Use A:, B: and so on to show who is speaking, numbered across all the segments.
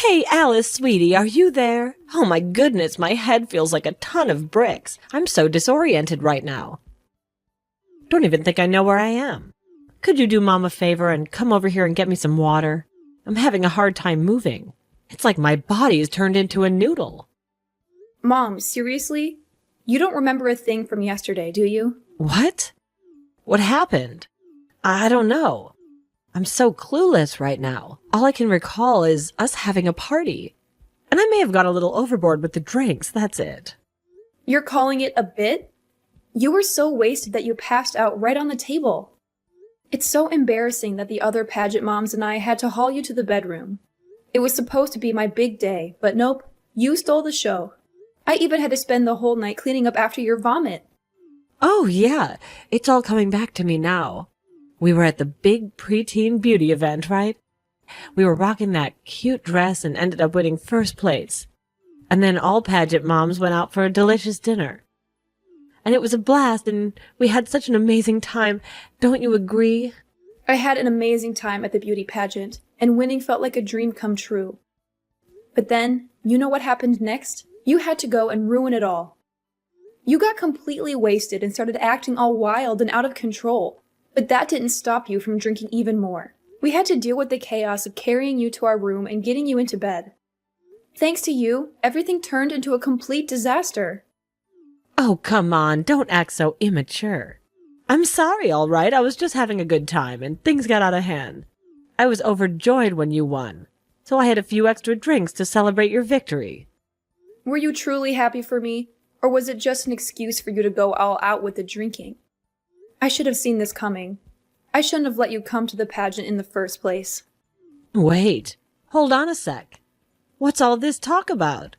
A: Hey, Alice, sweetie, are you there? Oh my goodness, my head feels like a ton of bricks. I'm so disoriented right now. Don't even think I know where I am. Could you do Mom a favor and come over here and get me some water? I'm having a hard time moving. It's like my body is turned into a noodle.
B: Mom, seriously? You don't remember a thing from yesterday, do you?
A: What? What happened? I don't know. I'm so clueless right now. All I can recall is us having a party. And I may have gone a little overboard with the drinks, that's it.
B: You're calling it a bit? You were so wasted that you passed out right on the table. It's so embarrassing that the other pageant moms and I had to haul you to the bedroom. It was supposed to be my big day, but nope, you stole the show. I even had to spend the whole night cleaning up after your vomit.
A: Oh yeah, it's all coming back to me now. We were at the big preteen beauty event, right? We were rocking that cute dress and ended up winning first place. And then all pageant moms went out for a delicious dinner. And it was a blast, and we had such an amazing time. Don't you agree?
B: I had an amazing time at the beauty pageant, and winning felt like a dream come true. But then, you know what happened next? You had to go and ruin it all. You got completely wasted and started acting all wild and out of control. But that didn't stop you from drinking even more. We had to deal with the chaos of carrying you to our room and getting you into bed. Thanks to you, everything turned into a complete disaster.
A: Oh, come on, don't act so immature. I'm sorry, all right, I was just having a good time and things got out of hand. I was overjoyed when you won, so I had a few extra drinks to celebrate your victory.
B: Were you truly happy for me, or was it just an excuse for you to go all out with the drinking? I should have seen this coming. I shouldn't have let you come to the pageant in the first place.
A: Wait, hold on a sec. What's all this talk about?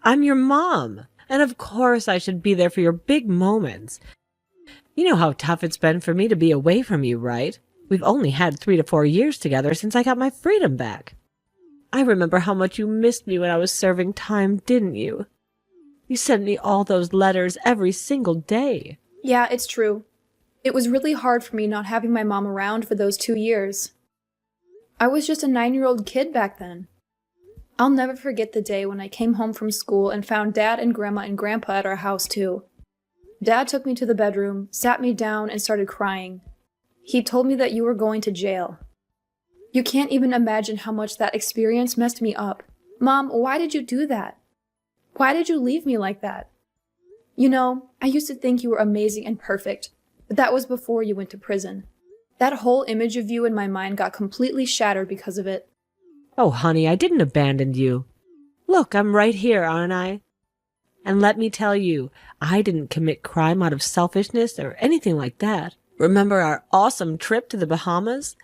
A: I'm your mom, and of course I should be there for your big moments. You know how tough it's been for me to be away from you, right? We've only had 3 to 4 years together since I got my freedom back. I remember how much you missed me when I was serving time, didn't you? You sent me all those letters every single day.
B: Yeah, it's true. It was really hard for me not having my mom around for those 2 years. I was just a 9-year-old kid back then. I'll never forget the day when I came home from school and found Dad and Grandma and Grandpa at our house too. Dad took me to the bedroom, sat me down, and started crying. He told me that you were going to jail. You can't even imagine how much that experience messed me up. Mom, why did you do that? Why did you leave me like that? You know, I used to think you were amazing and perfect, but that was before you went to prison. That whole image of you in my mind got completely shattered because of it.
A: Oh, honey, I didn't abandon you. Look, I'm right here, aren't I? And let me tell you, I didn't commit crime out of selfishness or anything like that. Remember our awesome trip to the Bahamas?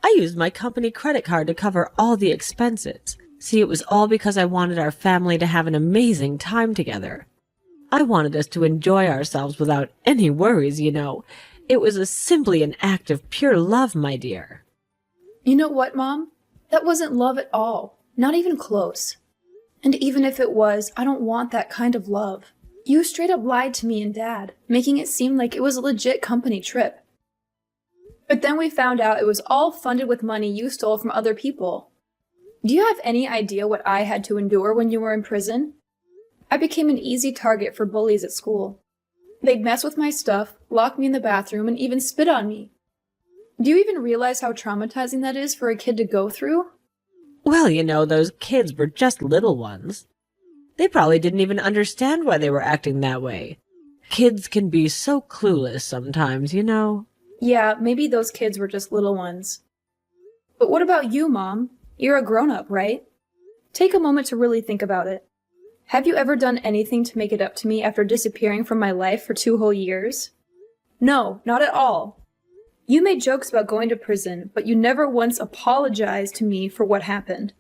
A: I used my company credit card to cover all the expenses. See, it was all because I wanted our family to have an amazing time together. I wanted us to enjoy ourselves without any worries, you know. It was simply an act of pure love, my dear.
B: You know what, Mom? That wasn't love at all. Not even close. And even if it was, I don't want that kind of love. You straight up lied to me and Dad, making it seem like it was a legit company trip. But then we found out it was all funded with money you stole from other people. Do you have any idea what I had to endure when you were in prison? I became an easy target for bullies at school. They'd mess with my stuff, lock me in the bathroom, and even spit on me. Do you even realize how traumatizing that is for a kid to go through?
A: Well, you know, those kids were just little ones. They probably didn't even understand why they were acting that way. Kids can be so clueless sometimes, you know.
B: Yeah, maybe those kids were just little ones. But what about you, Mom? You're a grown-up, right? Take a moment to really think about it. Have you ever done anything to make it up to me after disappearing from my life for 2 whole years? No, not at all. You made jokes about going to prison, but you never once apologized to me for what happened.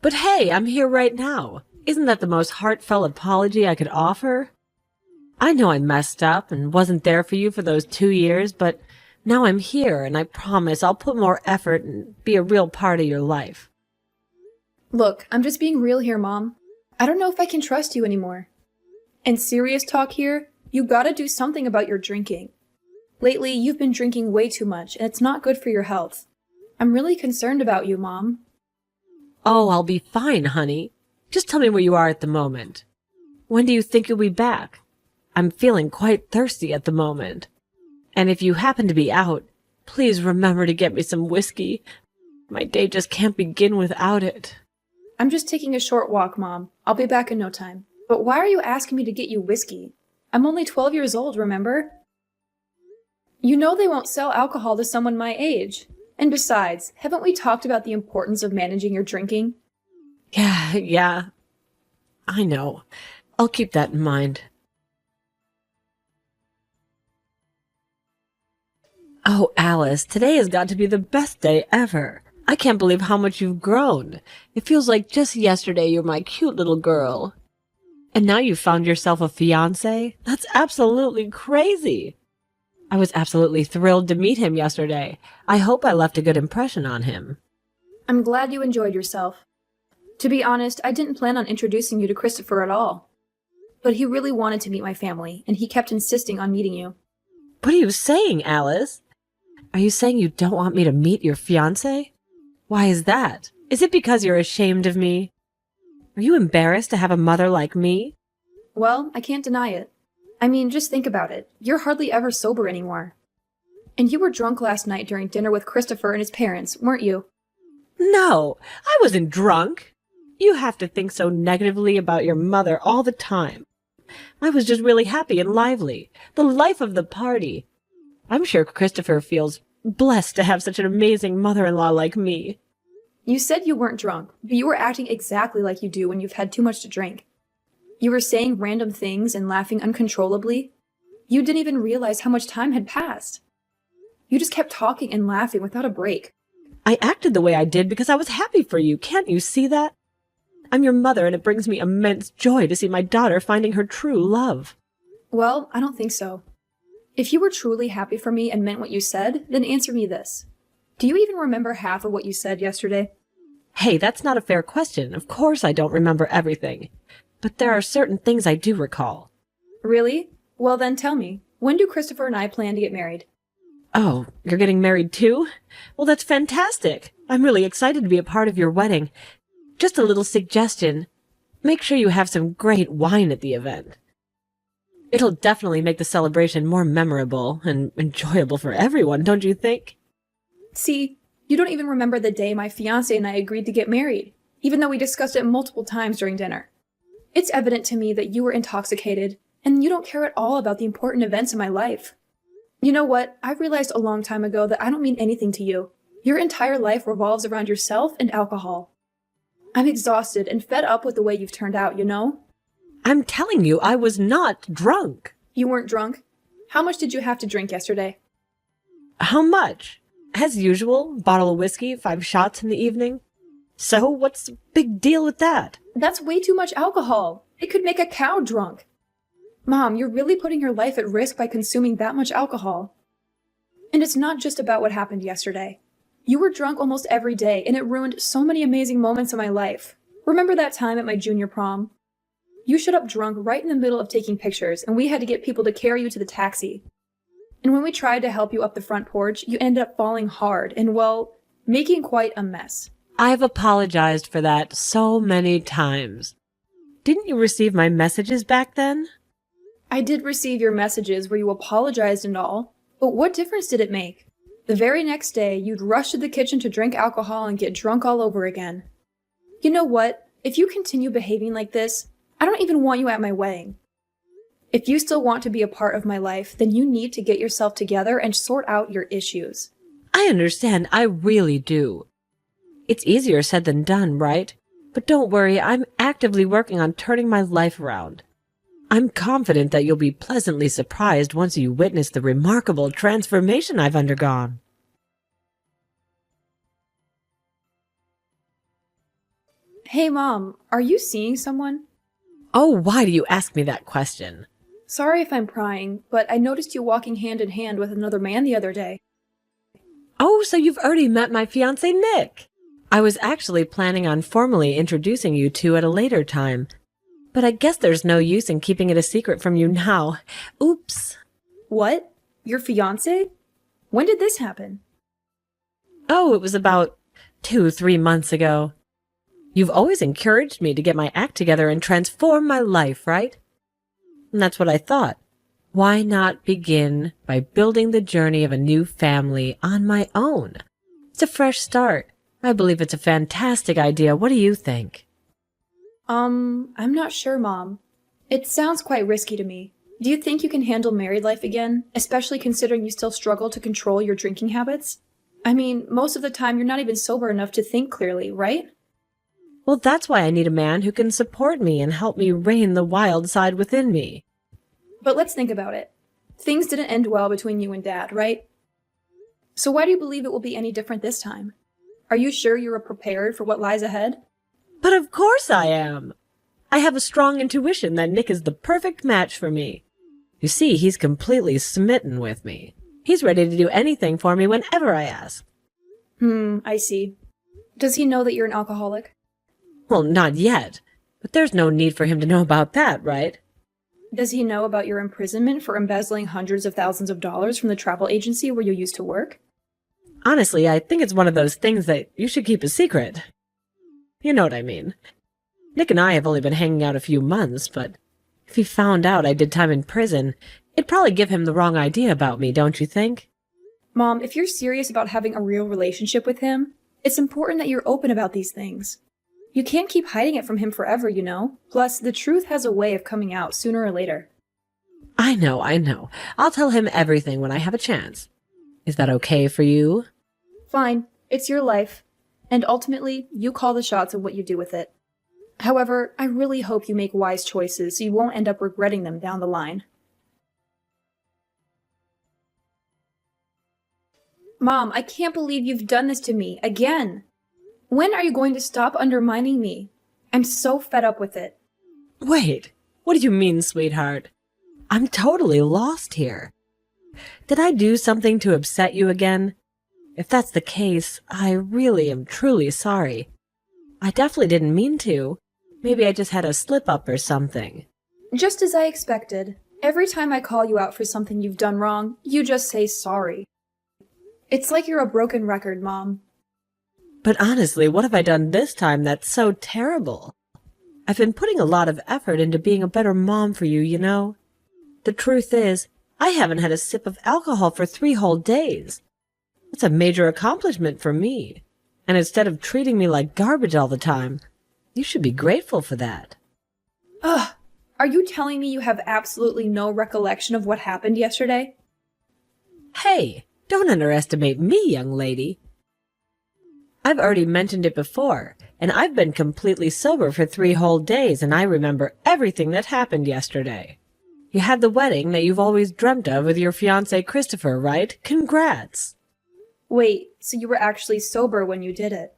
A: But hey, I'm here right now. Isn't that the most heartfelt apology I could offer? I know I messed up and wasn't there for you for those 2 years, but now I'm here and I promise I'll put more effort and be a real part of your life.
B: Look, I'm just being real here, Mom. I don't know if I can trust you anymore. And serious talk here, you gotta do something about your drinking. Lately, you've been drinking way too much, and it's not good for your health. I'm really concerned about you, Mom.
A: Oh, I'll be fine, honey. Just tell me where you are at the moment. When do you think you'll be back? I'm feeling quite thirsty at the moment. And if you happen to be out, please remember to get me some whiskey. My day just can't begin without it.
B: I'm just taking a short walk, Mom. I'll be back in no time. But why are you asking me to get you whiskey? I'm only 12 years old, remember? You know they won't sell alcohol to someone my age. And besides, haven't we talked about the importance of managing your drinking?
A: Yeah. I know. I'll keep that in mind. Oh, Alice, today has got to be the best day ever. I can't believe how much you've grown. It feels like just yesterday you were my cute little girl. And now you've found yourself a fiancé? That's absolutely crazy. I was absolutely thrilled to meet him yesterday. I hope I left a good impression on him.
B: I'm glad you enjoyed yourself. To be honest, I didn't plan on introducing you to Christopher at all. But he really wanted to meet my family, and he kept insisting on meeting you.
A: What are you saying, Alice? Are you saying you don't want me to meet your fiancé? Why is that? Is it because you're ashamed of me? Are you embarrassed to have a mother like me?
B: Well, I can't deny it. I mean, just think about it. You're hardly ever sober anymore. And you were drunk last night during dinner with Christopher and his parents, weren't you?
A: No, I wasn't drunk. You have to think so negatively about your mother all the time. I was just really happy and lively. The life of the party. I'm sure Christopher feels blessed to have such an amazing mother-in-law like me.
B: You said you weren't drunk, but you were acting exactly like you do when you've had too much to drink. You were saying random things and laughing uncontrollably. You didn't even realize how much time had passed. You just kept talking and laughing without a break.
A: I acted the way I did because I was happy for you. Can't you see that? I'm your mother, and it brings me immense joy to see my daughter finding her true love.
B: Well, I don't think so. If you were truly happy for me and meant what you said, then answer me this. Do you even remember half of what you said yesterday?
A: Hey, that's not a fair question. Of course I don't remember everything. But there are certain things I do recall.
B: Really? Well then tell me, when do Christopher and I plan to get married?
A: Oh, you're getting married too? Well, that's fantastic. I'm really excited to be a part of your wedding. Just a little suggestion. Make sure you have some great wine at the event. It'll definitely make the celebration more memorable and enjoyable for everyone, don't you think?
B: See, you don't even remember the day my fiancé and I agreed to get married, even though we discussed it multiple times during dinner. It's evident to me that you were intoxicated, and you don't care at all about the important events in my life. You know what? I realized a long time ago that I don't mean anything to you. Your entire life revolves around yourself and alcohol. I'm exhausted and fed up with the way you've turned out, you know?
A: I'm telling you, I was not drunk.
B: You weren't drunk? How much did you have to drink yesterday?
A: How much? As usual, bottle of whiskey, 5 shots in the evening. So, what's the big deal with that?
B: That's way too much alcohol. It could make a cow drunk. Mom, you're really putting your life at risk by consuming that much alcohol. And it's not just about what happened yesterday. You were drunk almost every day, and it ruined so many amazing moments of my life. Remember that time at my junior prom? You showed up drunk right in the middle of taking pictures, and we had to get people to carry you to the taxi. And when we tried to help you up the front porch, you ended up falling hard and, well, making quite a mess.
A: I've apologized for that so many times. Didn't you receive my messages back then?
B: I did receive your messages where you apologized and all, but what difference did it make? The very next day, you'd rush to the kitchen to drink alcohol and get drunk all over again. You know what? If you continue behaving like this, I don't even want you at my wedding. If you still want to be a part of my life, then you need to get yourself together and sort out your issues.
A: I understand, I really do. It's easier said than done, right? But don't worry, I'm actively working on turning my life around. I'm confident that you'll be pleasantly surprised once you witness the remarkable transformation I've undergone.
B: Hey, Mom, are you seeing someone?
A: Oh, why do you ask me that question?
B: Sorry if I'm prying, but I noticed you walking hand in hand with another man the other day.
A: Oh, so you've already met my fiancé, Nick. I was actually planning on formally introducing you two at a later time, but I guess there's no use in keeping it a secret from you now. Oops.
B: What? Your fiancé? When did this happen?
A: Oh, it was about 2-3 months ago. You've always encouraged me to get my act together and transform my life, right? And that's what I thought. Why not begin by building the journey of a new family on my own? It's a fresh start. I believe it's a fantastic idea. What do you think?
B: I'm not sure, Mom. It sounds quite risky to me. Do you think you can handle married life again, especially considering you still struggle to control your drinking habits? I mean, most of the time you're not even sober enough to think clearly, right?
A: Well, that's why I need a man who can support me and help me rein the wild side within me.
B: But let's think about it. Things didn't end well between you and Dad, right? So why do you believe it will be any different this time? Are you sure you are prepared for what lies ahead?
A: But of course I am. I have a strong intuition that Nick is the perfect match for me. You see, he's completely smitten with me. He's ready to do anything for me whenever I ask.
B: I see. Does he know that you're an alcoholic?
A: Well, not yet. But there's no need for him to know about that, right?
B: Does he know about your imprisonment for embezzling hundreds of thousands of dollars from the travel agency where you used to work?
A: Honestly, I think it's one of those things that you should keep a secret. You know what I mean. Nick and I have only been hanging out a few months, but if he found out I did time in prison, it'd probably give him the wrong idea about me, don't you think?
B: Mom, if you're serious about having a real relationship with him, it's important that you're open about these things. You can't keep hiding it from him forever, you know? Plus, the truth has a way of coming out sooner or later.
A: I know. I'll tell him everything when I have a chance. Is that okay for you?
B: Fine. It's your life. And ultimately, you call the shots of what you do with it. However, I really hope you make wise choices so you won't end up regretting them down the line. Mom, I can't believe you've done this to me again. When are you going to stop undermining me? I'm so fed up with it.
A: Wait, what do you mean, sweetheart? I'm totally lost here. Did I do something to upset you again? If that's the case, I really am truly sorry. I definitely didn't mean to. Maybe I just had a slip-up or something.
B: Just as I expected. Every time I call you out for something you've done wrong, you just say sorry. It's like you're a broken record, Mom.
A: But honestly, what have I done this time that's so terrible? I've been putting a lot of effort into being a better mom for you, you know? The truth is, I haven't had a sip of alcohol for 3 whole days. That's a major accomplishment for me. And instead of treating me like garbage all the time, you should be grateful for that.
B: Ugh! Are you telling me you have absolutely no recollection of what happened yesterday?
A: Hey, don't underestimate me, young lady. I've already mentioned it before, and I've been completely sober for 3 whole days, and I remember everything that happened yesterday. You had the wedding that you've always dreamt of with your fiancé Christopher, right? Congrats!
B: Wait, so you were actually sober when you did it?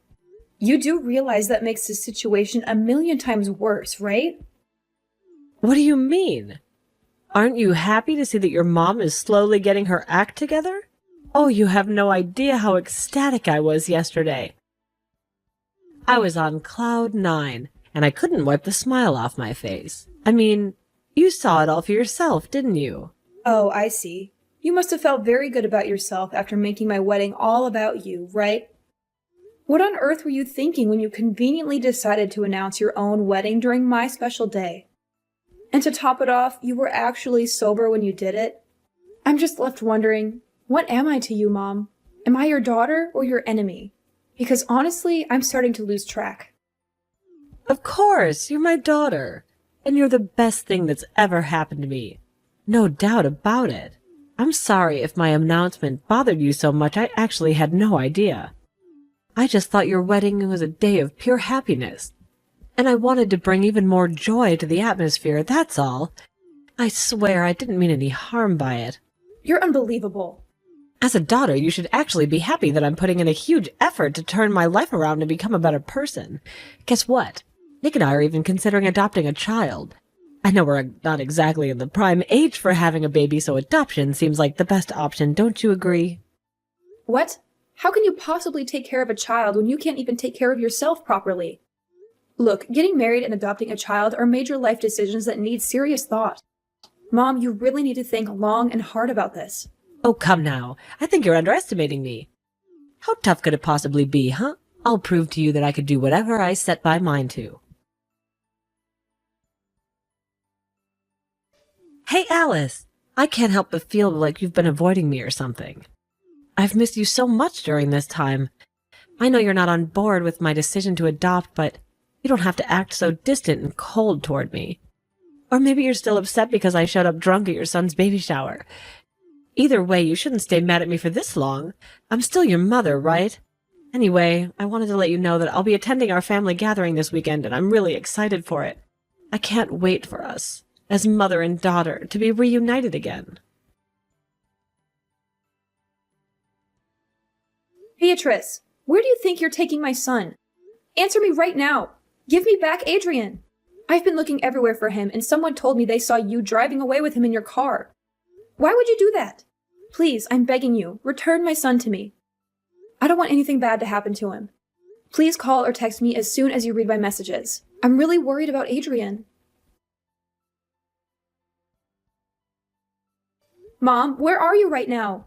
B: You do realize that makes the situation a million times worse, right?
A: What do you mean? Aren't you happy to see that your mom is slowly getting her act together? Oh, you have no idea how ecstatic I was yesterday. I was on cloud 9, and I couldn't wipe the smile off my face. I mean, you saw it all for yourself, didn't you?
B: Oh, I see. You must have felt very good about yourself after making my wedding all about you, right? What on earth were you thinking when you conveniently decided to announce your own wedding during my special day? And to top it off, you were actually sober when you did it? I'm just left wondering, what am I to you, Mom? Am I your daughter or your enemy? Because honestly, I'm starting to lose track.
A: Of course, you're my daughter, and you're the best thing that's ever happened to me. No doubt about it. I'm sorry if my announcement bothered you so much. I actually had no idea. I just thought your wedding was a day of pure happiness, and I wanted to bring even more joy to the atmosphere, that's all. I swear I didn't mean any harm by it.
B: You're unbelievable.
A: As a daughter, you should actually be happy that I'm putting in a huge effort to turn my life around and become a better person. Guess what? Nick and I are even considering adopting a child. I know we're not exactly in the prime age for having a baby, so adoption seems like the best option, don't you agree?
B: What? How can you possibly take care of a child when you can't even take care of yourself properly? Look, getting married and adopting a child are major life decisions that need serious thought. Mom, you really need to think long and hard about this.
A: Oh, come now. I think you're underestimating me. How tough could it possibly be, huh? I'll prove to you that I could do whatever I set my mind to. Hey, Alice! I can't help but feel like you've been avoiding me or something. I've missed you so much during this time. I know you're not on board with my decision to adopt, but you don't have to act so distant and cold toward me. Or maybe you're still upset because I showed up drunk at your son's baby shower. Either way, you shouldn't stay mad at me for this long. I'm still your mother, right? Anyway, I wanted to let you know that I'll be attending our family gathering this weekend, and I'm really excited for it. I can't wait for us, as mother and daughter, to be reunited again.
B: Beatrice, where do you think you're taking my son? Answer me right now. Give me back Adrian. I've been looking everywhere for him, and someone told me they saw you driving away with him in your car. Why would you do that? Please, I'm begging you, return my son to me. I don't want anything bad to happen to him. Please call or text me as soon as you read my messages. I'm really worried about Adrian. Mom, where are you right now?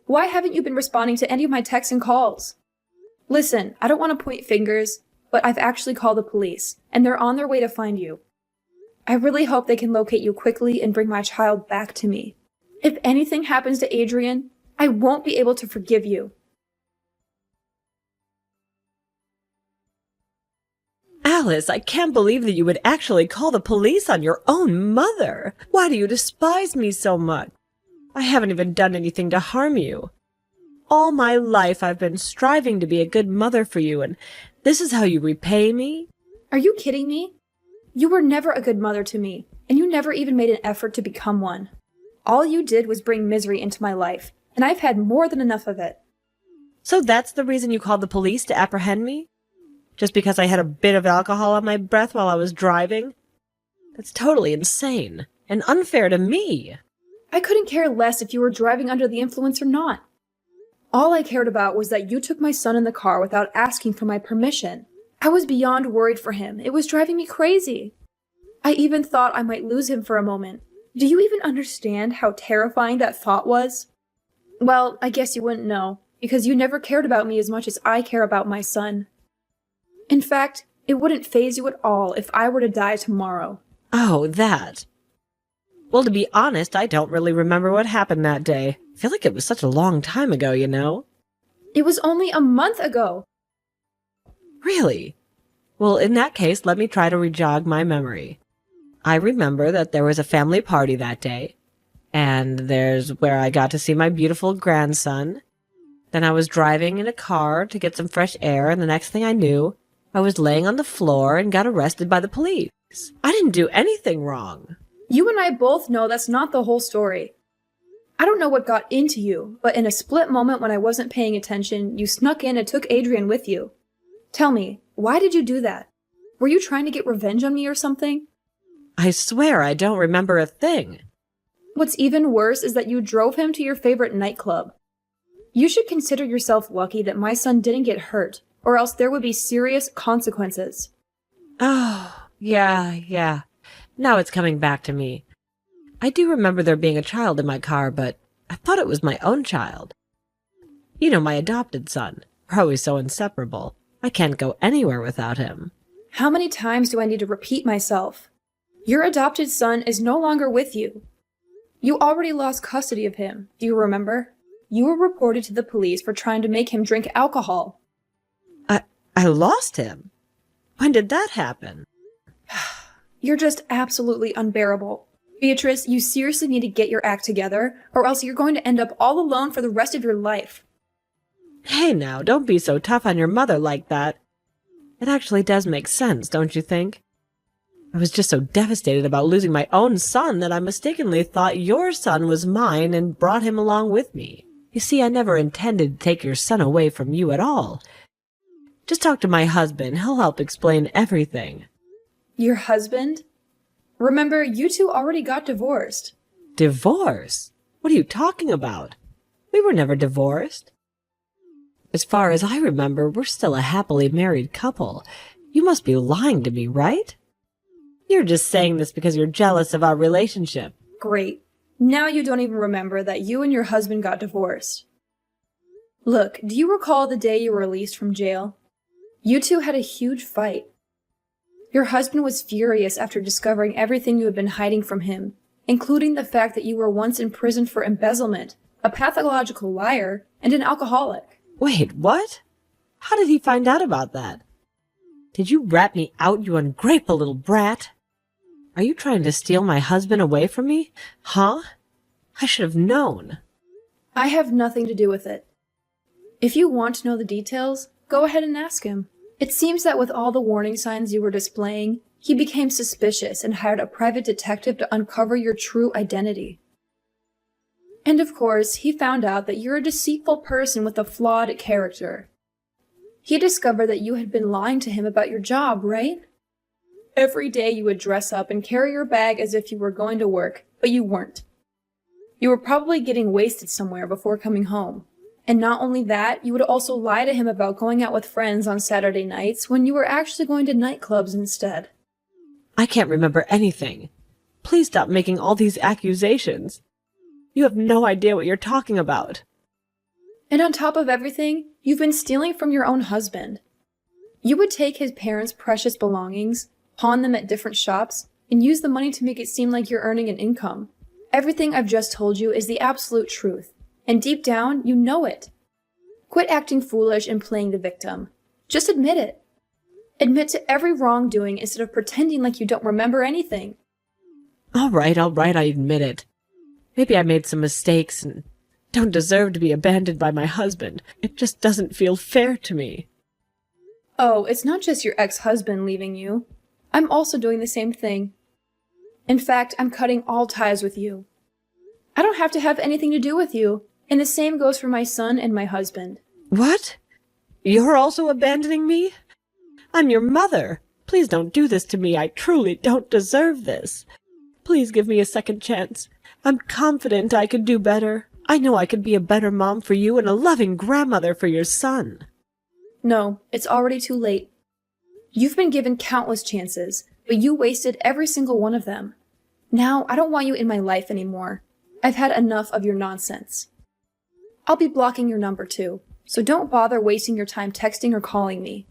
B: Why haven't you been responding to any of my texts and calls? Listen, I don't want to point fingers, but I've actually called the police, and they're on their way to find you. I really hope they can locate you quickly and bring my child back to me. If anything happens to Adrian, I won't be able to forgive you.
A: Alice, I can't believe that you would actually call the police on your own mother. Why do you despise me so much? I haven't even done anything to harm you. All my life I've been striving to be a good mother for you, and this is how you repay me?
B: Are you kidding me? You were never a good mother to me, and you never even made an effort to become one. All you did was bring misery into my life, and I've had more than enough of it.
A: So that's the reason you called the police to apprehend me? Just because I had a bit of alcohol on my breath while I was driving? That's totally insane and unfair to me.
B: I couldn't care less if you were driving under the influence or not. All I cared about was that you took my son in the car without asking for my permission. I was beyond worried for him. It was driving me crazy. I even thought I might lose him for a moment. Do you even understand how terrifying that thought was? Well, I guess you wouldn't know, because you never cared about me as much as I care about my son. In fact, it wouldn't faze you at all if I were to die tomorrow.
A: Oh, that. Well, to be honest, I don't really remember what happened that day. I feel like it was such a long time ago, you know?
B: It was only a month ago.
A: Really? Well, in that case, let me try to rejog my memory. I remember that there was a family party that day, and there's where I got to see my beautiful grandson. Then I was driving in a car to get some fresh air, and the next thing I knew, I was laying on the floor and got arrested by the police. I didn't do anything wrong.
B: You and I both know that's not the whole story. I don't know what got into you, but in a split moment when I wasn't paying attention, you snuck in and took Adrian with you. Tell me, why did you do that? Were you trying to get revenge on me or something?
A: I swear I don't remember a thing.
B: What's even worse is that you drove him to your favorite nightclub. You should consider yourself lucky that my son didn't get hurt, or else there would be serious consequences.
A: Oh, yeah. Now it's coming back to me. I do remember there being a child in my car, but I thought it was my own child. You know, my adopted son. We're always so inseparable. I can't go anywhere without him.
B: How many times do I need to repeat myself? Your adopted son is no longer with you. You already lost custody of him, do you remember? You were reported to the police for trying to make him drink alcohol.
A: I lost him? When did that happen?
B: You're just absolutely unbearable. Beatrice, you seriously need to get your act together, or else you're going to end up all alone for the rest of your life.
A: Hey now, don't be so tough on your mother like that. It actually does make sense, don't you think? I was just so devastated about losing my own son that I mistakenly thought your son was mine and brought him along with me. You see, I never intended to take your son away from you at all. Just talk to my husband. He'll help explain everything.
B: Your husband? Remember, you two already got divorced.
A: Divorce? What are you talking about? We were never divorced. As far as I remember, we're still a happily married couple. You must be lying to me, right? You're just saying this because you're jealous of our relationship.
B: Great. Now you don't even remember that you and your husband got divorced. Look, do you recall the day you were released from jail? You two had a huge fight. Your husband was furious after discovering everything you had been hiding from him, including the fact that you were once imprisoned for embezzlement, a pathological liar, and an alcoholic.
A: Wait, what? How did he find out about that? Did you rat me out, you ungrateful little brat? Are you trying to steal my husband away from me? Huh? I should have known.
B: I have nothing to do with it. If you want to know the details, go ahead and ask him. It seems that with all the warning signs you were displaying, he became suspicious and hired a private detective to uncover your true identity. And of course, he found out that you're a deceitful person with a flawed character. He discovered that you had been lying to him about your job, right? Every day you would dress up and carry your bag as if you were going to work, but you weren't. You were probably getting wasted somewhere before coming home. And not only that, you would also lie to him about going out with friends on Saturday nights when you were actually going to nightclubs instead.
A: I can't remember anything. Please stop making all these accusations. You have no idea what you're talking about.
B: And on top of everything, you've been stealing from your own husband. You would take his parents' precious belongings, pawn them at different shops, and use the money to make it seem like you're earning an income. Everything I've just told you is the absolute truth. And deep down, you know it. Quit acting foolish and playing the victim. Just admit it. Admit to every wrongdoing instead of pretending like you don't remember anything.
A: All right, I admit it. Maybe I made some mistakes and don't deserve to be abandoned by my husband. It just doesn't feel fair to me.
B: Oh, it's not just your ex-husband leaving you. I'm also doing the same thing. In fact, I'm cutting all ties with you. I don't have to have anything to do with you. And the same goes for my son and my husband.
A: What? You're also abandoning me? I'm your mother. Please don't do this to me. I truly don't deserve this. Please give me a second chance. I'm confident I could do better. I know I could be a better mom for you and a loving grandmother for your son.
B: No, it's already too late. You've been given countless chances, but you wasted every single one of them. Now, I don't want you in my life anymore. I've had enough of your nonsense. I'll be blocking your number too, so don't bother wasting your time texting or calling me.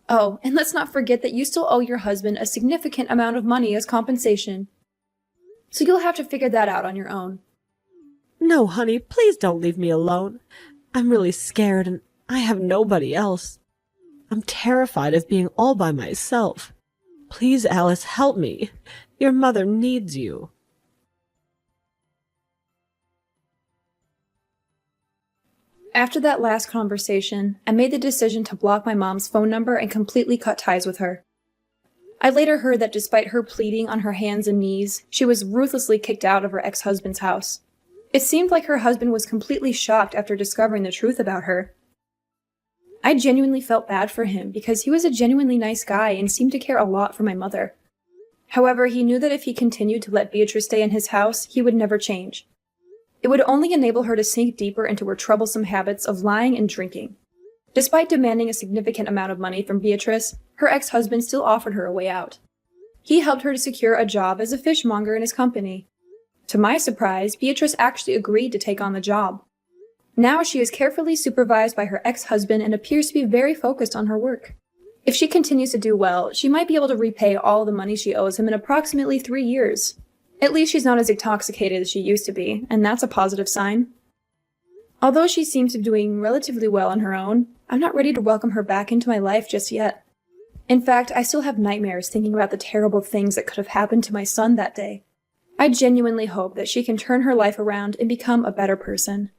B: Oh, and let's not forget that you still owe your husband a significant amount of money as compensation. So you'll have to figure that out on your own.
A: No, honey, please don't leave me alone. I'm really scared and I have nobody else. I'm terrified of being all by myself. Please, Alice, help me. Your mother needs you.
B: After that last conversation, I made the decision to block my mom's phone number and completely cut ties with her. I later heard that despite her pleading on her hands and knees, she was ruthlessly kicked out of her ex-husband's house. It seemed like her husband was completely shocked after discovering the truth about her. I genuinely felt bad for him because he was a genuinely nice guy and seemed to care a lot for my mother. However, he knew that if he continued to let Beatrice stay in his house, he would never change. It would only enable her to sink deeper into her troublesome habits of lying and drinking. Despite demanding a significant amount of money from Beatrice, her ex-husband still offered her a way out. He helped her to secure a job as a fishmonger in his company. To my surprise, Beatrice actually agreed to take on the job. Now she is carefully supervised by her ex-husband and appears to be very focused on her work. If she continues to do well, she might be able to repay all the money she owes him in approximately 3 years. At least she's not as intoxicated as she used to be, and that's a positive sign. Although she seems to be doing relatively well on her own, I'm not ready to welcome her back into my life just yet. In fact, I still have nightmares thinking about the terrible things that could have happened to my son that day. I genuinely hope that she can turn her life around and become a better person.